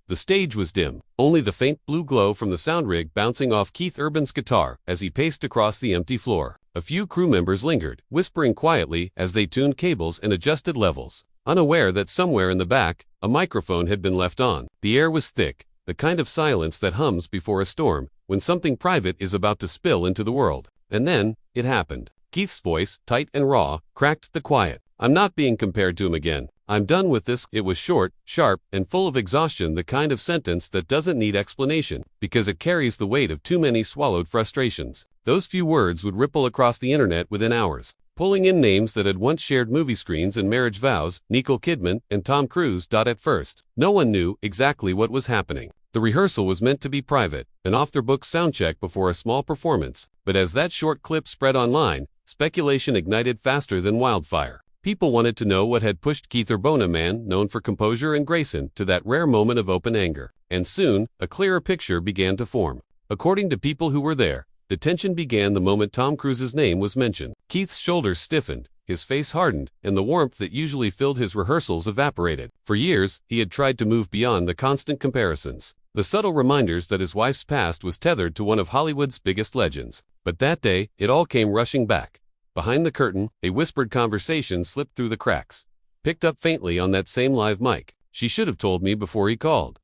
The stage was dim, only the faint blue glow from the sound rig bouncing off Keith Urban's guitar as he paced across the empty floor. A few crew members lingered, whispering quietly as they tuned cables and adjusted levels, unaware that somewhere in the back, a microphone had been left on. The air was thick, the kind of silence that hums before a storm, when something private is about to spill into the world. And then, it happened. Keith's voice, tight and raw, cracked the quiet. "I'm not being compared to him again. I'm done with this." It was short, sharp, and full of exhaustion, the kind of sentence that doesn't need explanation, because it carries the weight of too many swallowed frustrations. Those few words would ripple across the internet within hours, pulling in names that had once shared movie screens and marriage vows, Nicole Kidman and Tom Cruise. At first, no one knew exactly what was happening. The rehearsal was meant to be private, an off-the-book soundcheck before a small performance, but as that short clip spread online, speculation ignited faster than wildfire. People wanted to know what had pushed Keith Urban, a man known for composure and grace, to that rare moment of open anger. And soon, a clearer picture began to form. According to people who were there, the tension began the moment Tom Cruise's name was mentioned. Keith's shoulders stiffened, his face hardened, and the warmth that usually filled his rehearsals evaporated. For years, he had tried to move beyond the constant comparisons, the subtle reminders that his wife's past was tethered to one of Hollywood's biggest legends. But that day, it all came rushing back. Behind the curtain, a whispered conversation slipped through the cracks, picked up faintly on that same live mic. "She should have told me before he called."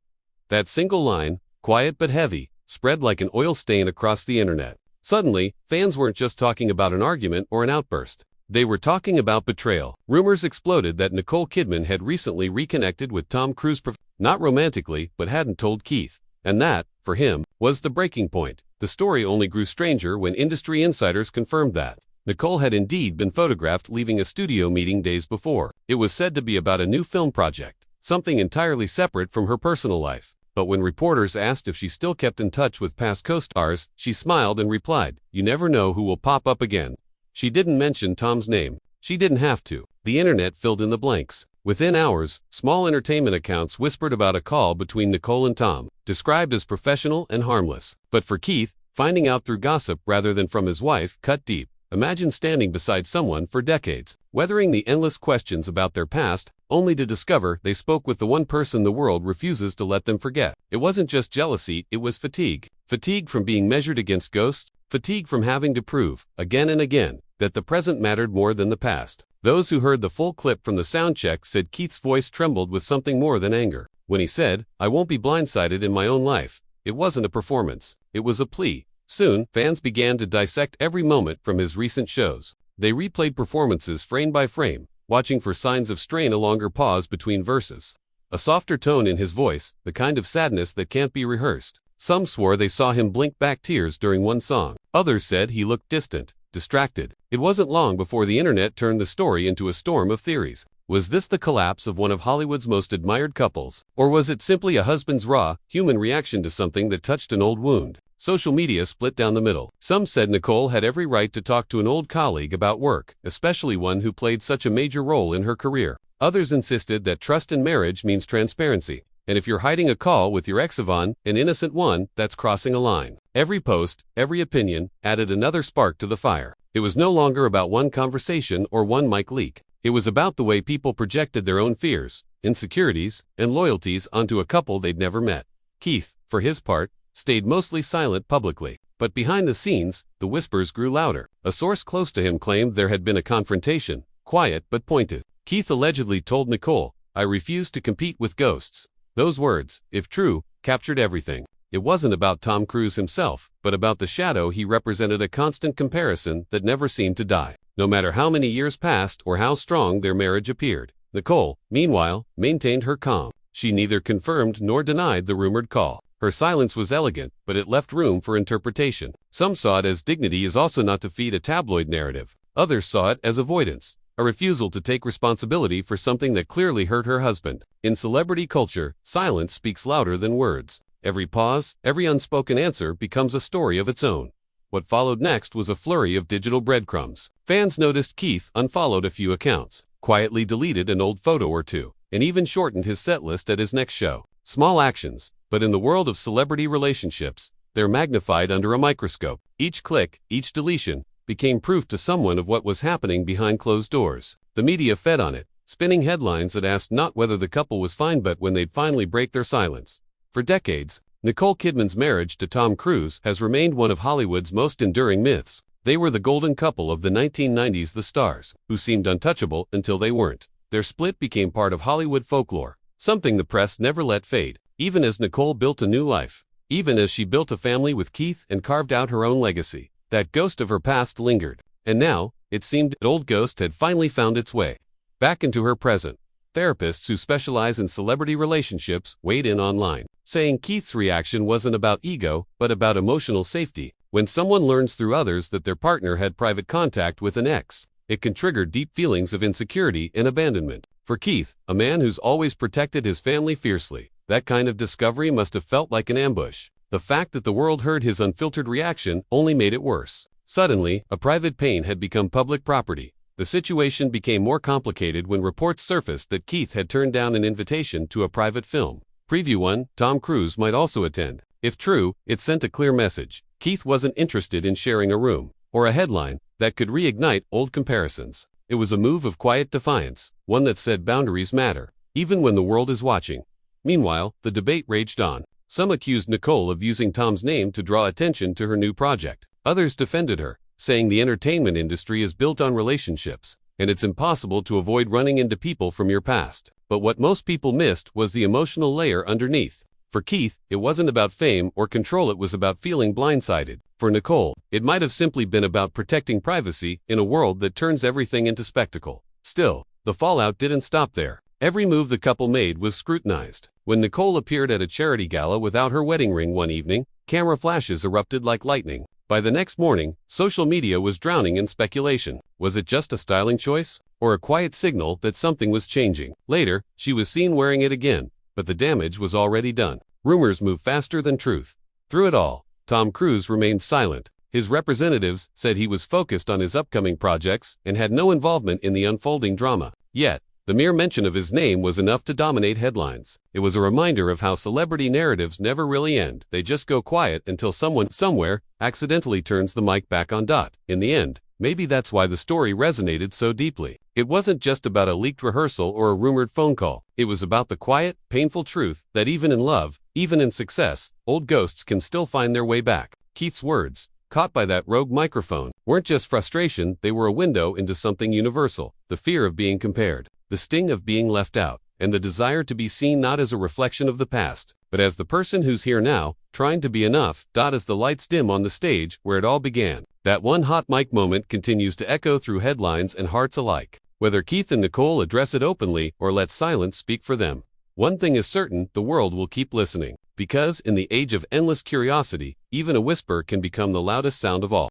That single line, quiet but heavy, spread like an oil stain across the internet. Suddenly, fans weren't just talking about an argument or an outburst. They were talking about betrayal. Rumors exploded that Nicole Kidman had recently reconnected with Tom Cruise, not romantically, but hadn't told Keith. And that, for him, was the breaking point. The story only grew stranger when industry insiders confirmed that Nicole had indeed been photographed leaving a studio meeting days before. It was said to be about a new film project, something entirely separate from her personal life. But when reporters asked if she still kept in touch with past co-stars, she smiled and replied, "You never know who will pop up again." She didn't mention Tom's name. She didn't have to. The internet filled in the blanks. Within hours, small entertainment accounts whispered about a call between Nicole and Tom, described as professional and harmless. But for Keith, finding out through gossip rather than from his wife cut deep. Imagine standing beside someone for decades, weathering the endless questions about their past, only to discover they spoke with the one person the world refuses to let them forget. It wasn't just jealousy, it was fatigue. Fatigue from being measured against ghosts, fatigue from having to prove, again and again, that the present mattered more than the past. Those who heard the full clip from the soundcheck said Keith's voice trembled with something more than anger. When he said, "I won't be blindsided in my own life," it wasn't a performance, it was a plea. Soon, fans began to dissect every moment from his recent shows. They replayed performances frame by frame, watching for signs of strain, a longer pause between verses, a softer tone in his voice, the kind of sadness that can't be rehearsed. Some swore they saw him blink back tears during one song. Others said he looked distant, distracted. It wasn't long before the internet turned the story into a storm of theories. Was this the collapse of one of Hollywood's most admired couples? Or was it simply a husband's raw, human reaction to something that touched an old wound? Social media split down the middle. Some said Nicole had every right to talk to an old colleague about work, especially one who played such a major role in her career. Others insisted that trust in marriage means transparency, and if you're hiding a call with your ex-Yvonne, an innocent one, that's crossing a line. Every post, every opinion, added another spark to the fire. It was no longer about one conversation or one mic leak. It was about the way people projected their own fears, insecurities, and loyalties onto a couple they'd never met. Keith, for his part, stayed mostly silent publicly. But behind the scenes, the whispers grew louder. A source close to him claimed there had been a confrontation, quiet but pointed. Keith allegedly told Nicole, "I refuse to compete with ghosts." Those words, if true, captured everything. It wasn't about Tom Cruise himself, but about the shadow he represented, a constant comparison that never seemed to die, no matter how many years passed or how strong their marriage appeared. Nicole, meanwhile, maintained her calm. She neither confirmed nor denied the rumored call. Her silence was elegant, but it left room for interpretation. Some saw it as dignity is also not to feed a tabloid narrative. Others saw it as avoidance, a refusal to take responsibility for something that clearly hurt her husband. In celebrity culture, silence speaks louder than words. Every pause, every unspoken answer becomes a story of its own. What followed next was a flurry of digital breadcrumbs. Fans noticed Keith unfollowed a few accounts, quietly deleted an old photo or two, and even shortened his set list at his next show. Small actions, but in the world of celebrity relationships, they're magnified under a microscope. Each click, each deletion, became proof to someone of what was happening behind closed doors. The media fed on it, spinning headlines that asked not whether the couple was fine but when they'd finally break their silence. For decades, Nicole Kidman's marriage to Tom Cruise has remained one of Hollywood's most enduring myths. They were the golden couple of the 1990s, the stars, who seemed untouchable until they weren't. Their split became part of Hollywood folklore, something the press never let fade. Even as Nicole built a new life, even as she built a family with Keith and carved out her own legacy, that ghost of her past lingered. And now, it seemed that old ghost had finally found its way back into her present. Therapists who specialize in celebrity relationships weighed in online, saying Keith's reaction wasn't about ego, but about emotional safety. When someone learns through others that their partner had private contact with an ex, it can trigger deep feelings of insecurity and abandonment. For Keith, a man who's always protected his family fiercely, that kind of discovery must have felt like an ambush. The fact that the world heard his unfiltered reaction only made it worse. Suddenly, a private pain had become public property. The situation became more complicated when reports surfaced that Keith had turned down an invitation to a private film preview one Tom Cruise might also attend. If true, it sent a clear message. Keith wasn't interested in sharing a room or a headline that could reignite old comparisons. It was a move of quiet defiance, one that said boundaries matter, even when the world is watching. Meanwhile, the debate raged on. Some accused Nicole of using Tom's name to draw attention to her new project. Others defended her, saying the entertainment industry is built on relationships, and it's impossible to avoid running into people from your past. But what most people missed was the emotional layer underneath. For Keith, it wasn't about fame or control, it was about feeling blindsided. For Nicole, it might have simply been about protecting privacy in a world that turns everything into spectacle. Still, the fallout didn't stop there. Every move the couple made was scrutinized. When Nicole appeared at a charity gala without her wedding ring one evening, camera flashes erupted like lightning. By the next morning, social media was drowning in speculation. Was it just a styling choice, or a quiet signal that something was changing? Later, she was seen wearing it again, but the damage was already done. Rumors move faster than truth. Through it all, Tom Cruise remained silent. His representatives said he was focused on his upcoming projects and had no involvement in the unfolding drama. Yet, the mere mention of his name was enough to dominate headlines. It was a reminder of how celebrity narratives never really end. They just go quiet until someone, somewhere, accidentally turns the mic back on. In the end, maybe that's why the story resonated so deeply. It wasn't just about a leaked rehearsal or a rumored phone call. It was about the quiet, painful truth that even in love, even in success, old ghosts can still find their way back. Keith's words, caught by that rogue microphone, weren't just frustration, they were a window into something universal. The fear of being compared, the sting of being left out, and the desire to be seen not as a reflection of the past, but as the person who's here now, trying to be enough. As the lights dim on the stage where it all began, that one hot mic moment continues to echo through headlines and hearts alike. Whether Keith and Nicole address it openly or let silence speak for them, one thing is certain, the world will keep listening. Because in the age of endless curiosity, even a whisper can become the loudest sound of all.